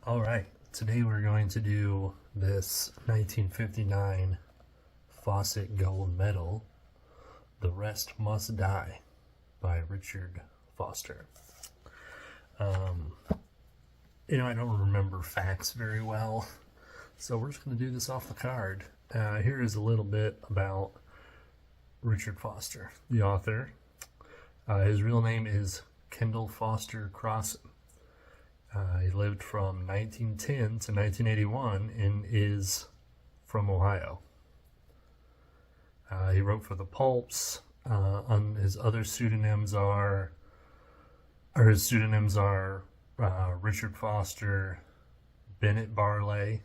All right, today we're going to do this 1959 Fawcett Gold Medal, The Rest Must Die by Richard Foster. I don't remember facts very well, so we're just going to do this off the card. Here is a little bit about Richard Foster, the author. His real name is Kendall Foster Crossan. He lived from 1910 to 1981 and is from Ohio. He wrote for the Pulps. His pseudonyms are Richard Foster, Bennett Barley,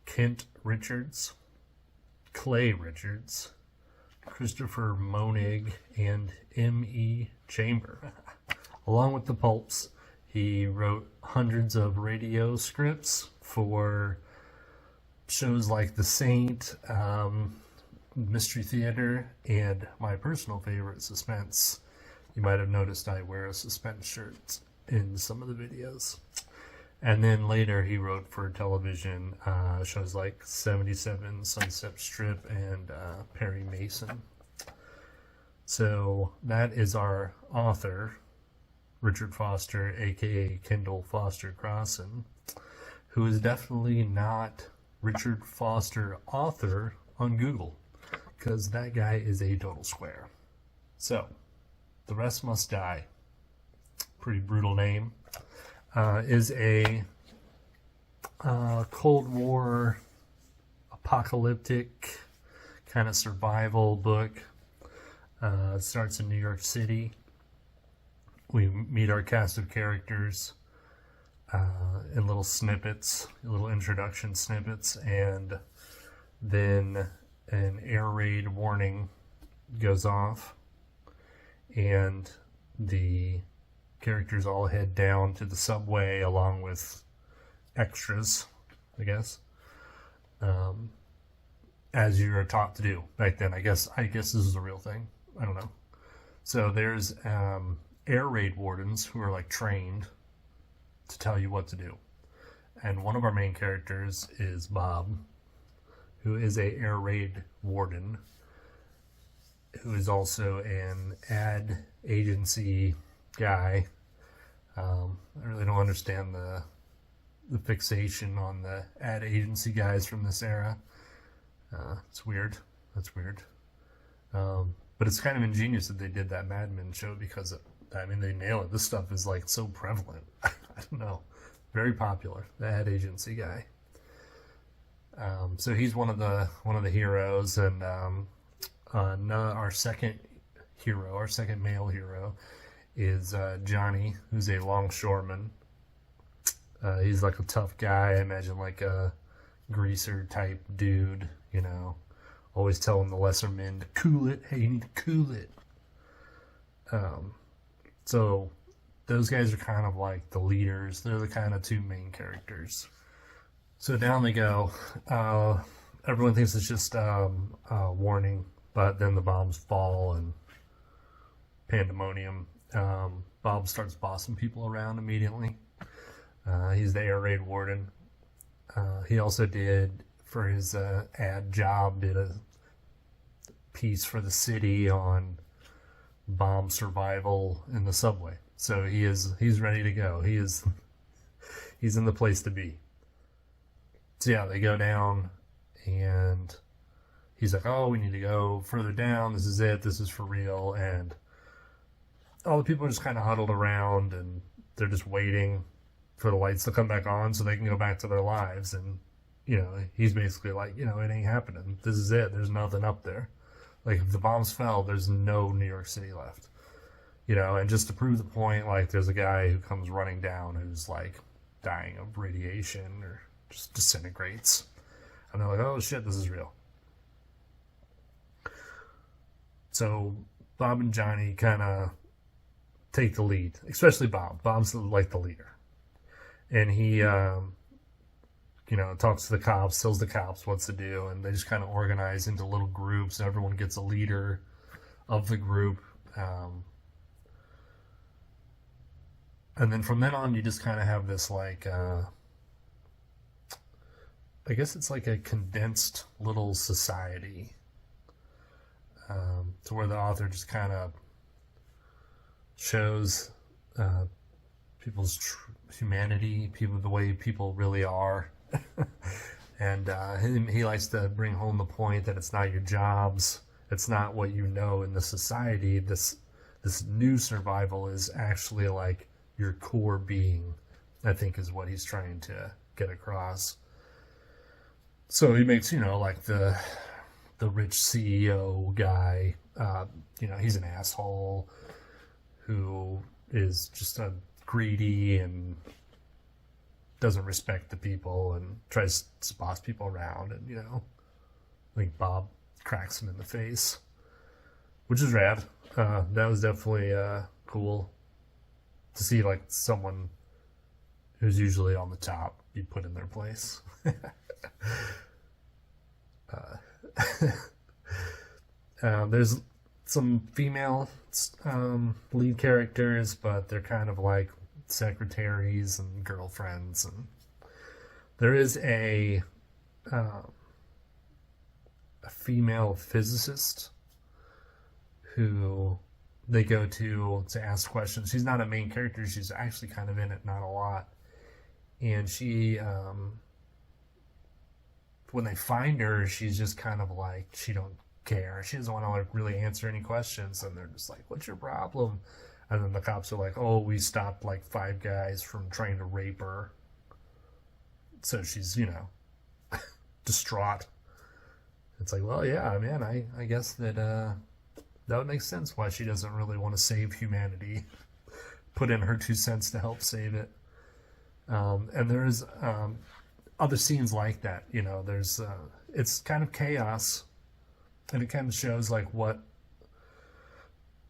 Kent Richards, Clay Richards, Christopher Monig, and M.E. Chamber. Along with the Pulps, he wrote hundreds of radio scripts for shows like The Saint, Mystery Theater, and my personal favorite, Suspense. You might have noticed I wear a Suspense shirt in some of the videos. And then later he wrote for television shows like 77, Sunset Strip, and Perry Mason. So that is our author, Richard Foster, aka Kendall Foster Crossan, who is definitely not Richard Foster author on Google, because that guy is a total square. So, The Rest Must Die, pretty brutal name, is a Cold War apocalyptic kind of survival book. It starts in New York City. We meet our cast of characters in little snippets, little introduction snippets, and then an air raid warning goes off, and the characters all head down to the subway along with extras, I guess, as you are taught to do back then. I guess this is a real thing. I don't know. So there's air raid wardens who are like trained to tell you what to do, and one of our main characters is Bob, who is a air raid warden, who is also an ad agency guy. I really don't understand the fixation on the ad agency guys from this era. It's weird. That's weird. But it's kind of ingenious that they did that Mad Men show, because they nail it. This stuff is like so prevalent. I don't know. Very popular. The ad agency guy. So he's one of the heroes, and our second hero, our second male hero, is Johnny, who's a longshoreman. He's like a tough guy. I imagine like a greaser type dude, always telling the lesser men to cool it. Hey, you need to cool it. So those guys are kind of like the leaders. They're the kind of two main characters. So down they go. Everyone thinks it's just a warning, but then the bombs fall and pandemonium. Bob starts bossing people around immediately. He's the air raid warden. He also did, for his ad job, did a piece for the city on bomb survival in the subway. So he's ready to go. He's in the place to be. So yeah, they go down, and he's like, oh, we need to go further down. This is it. This is for real. And all the people are just kind of huddled around, and they're just waiting for the lights to come back on so they can go back to their lives. And, he's basically like, it ain't happening. This is it. There's nothing up there. Like, if the bombs fell, there's no New York City left. And just to prove the point, like, there's a guy who comes running down who's, like, dying of radiation or just disintegrates. And they're like, oh, shit, this is real. So Bob and Johnny kind of take the lead, especially Bob. Bob's like the leader. And he, talks to the cops, tells the cops what to do, and they just kind of organize into little groups. Everyone gets a leader of the group. And then from then on, you just kind of have this like, I guess it's like a condensed little society, to where the author just kind of shows people's humanity, the way people really are. And he likes to bring home the point that it's not your jobs, it's not what you know in the society. This new survival is actually like your core being, I think, is what he's trying to get across. So he makes, like the rich CEO guy, he's an asshole who is just a greedy and doesn't respect the people and tries to boss people around, and I think Bob cracks him in the face, which is rad. That was definitely cool to see, like, someone who's usually on the top be put in their place. There's some female lead characters, but they're kind of like secretaries and girlfriends, and there is a female physicist who they go to ask questions. She's not a main character, she's actually kind of in it, not a lot. And she when they find her, she's just kind of like, she don't care, she doesn't want to like really answer any questions, and they're just like, what's your problem? And then the cops are like, oh, we stopped like 5 guys from trying to rape her. So she's, distraught. It's like, well, yeah, man, I guess that that would make sense why she doesn't really want to save humanity. Put in her 2 cents to help save it. And there's other scenes like that. There's it's kind of chaos, and it kind of shows like what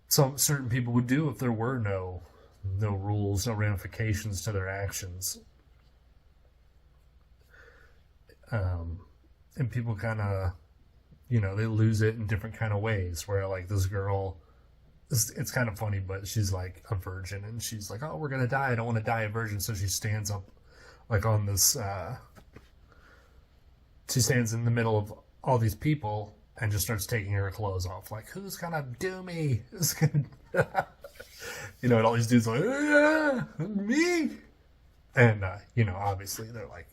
some certain people would do if there were no rules, no ramifications to their actions. And people kind of, they lose it in different kind of ways, where like this girl, it's kind of funny, but she's like a virgin, and she's like, oh, we're going to die. I don't want to die a virgin. So she stands up like on this, she stands in the middle of all these people and just starts taking her clothes off. Like, who's going to do me? Who's gonna... and all these dudes are like, me. And, obviously they're like,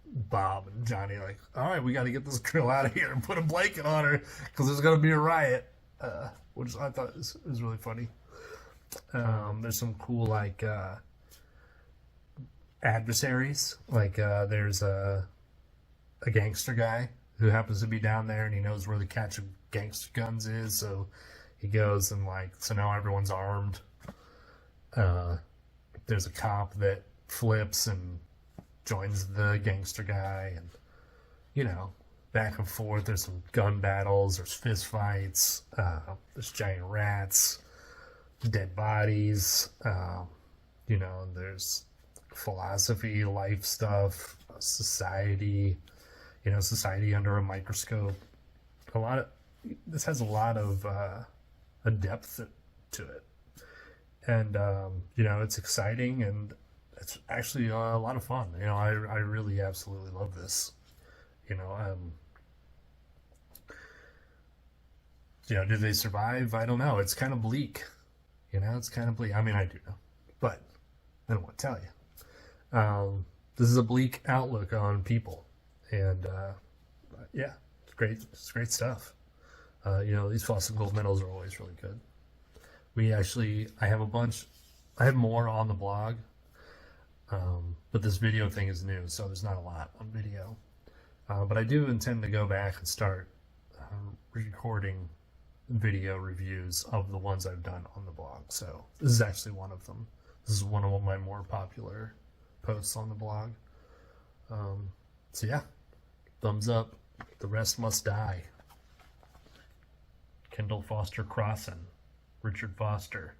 Bob and Johnny are like, all right, we got to get this girl out of here and put a blanket on her because there's going to be a riot, which I thought was really funny. There's some cool, like, adversaries. Like, there's a gangster guy who happens to be down there, and he knows where the catch of gangster guns is, so he goes and, like, so now everyone's armed. There's a cop that flips and joins the gangster guy, and back and forth. There's some gun battles, there's fist fights, there's giant rats, dead bodies, there's philosophy, life stuff, society, society under a microscope. This has a lot of a depth to it, and it's exciting, and it's actually a lot of fun. I really absolutely love this. Do they survive? I don't know. It's kind of bleak. It's kind of bleak. I mean, I do know, but I don't want to tell you. This is a bleak outlook on people, and yeah, it's great. It's great stuff. These Fawcett Gold Medals are always really good. I have a bunch. I have more on the blog, but this video thing is new, so there's not a lot on video. But I do intend to go back and start recording video reviews of the ones I've done on the blog. So this is actually one of them. This is one of my more popular posts on the blog. So yeah, thumbs up. The rest must die. Kendall Foster Crossan, Richard Foster.